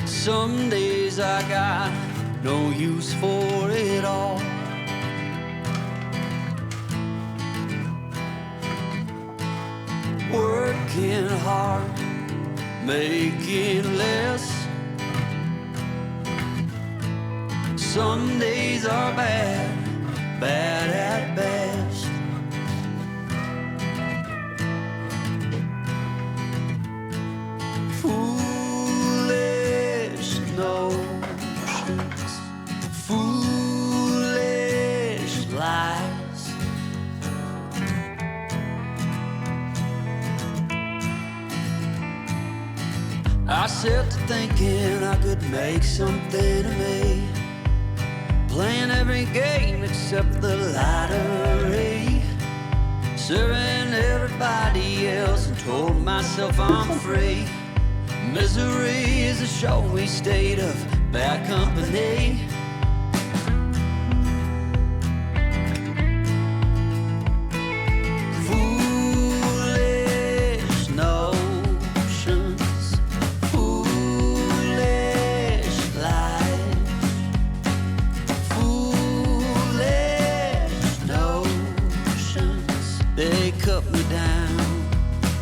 Some days I got no use for it all. Working hard, making less. Some days are bad, bad at best. Foolish notions, foolish lies. I set to thinking I could make something of me, playing every game except the lottery, serving everybody else and told myself I'm free. Misery is a showy state of bad company. Foolish notions, foolish lies. Foolish notions, they cut me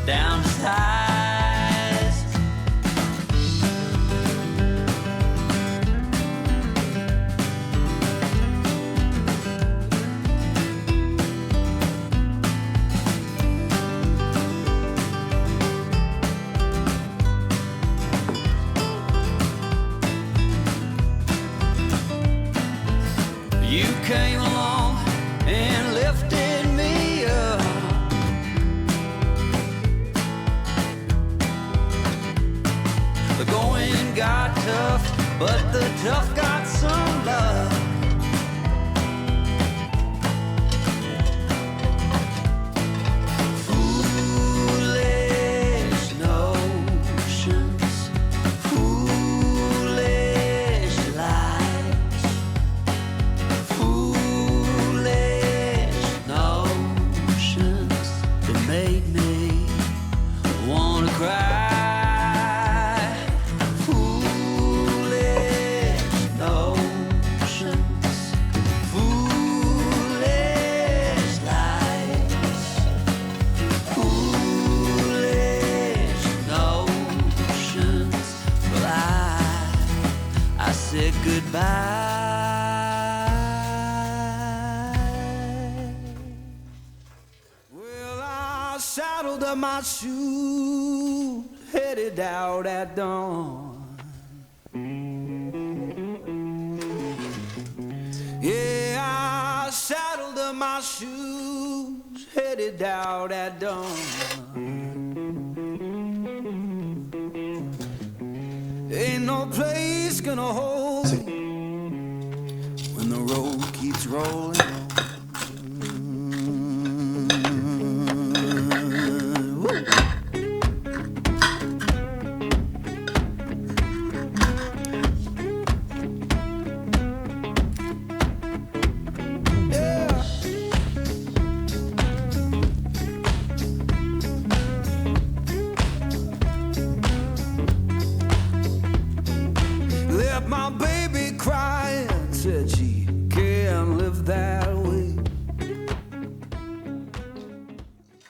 down to size. You came along and lifted me up. The going got tough, but the tough got some love. Foolish notions, foolish lies. Foolish notions that made me wanna cry. Foolish notions, foolish lies. Foolish notions. Well, I said goodbye. Well, I saddled up my shoes, headed out at dawn. Yeah, I saddled up my shoes, headed out at dawn. Ain't no place gonna hold me when the road keeps rolling.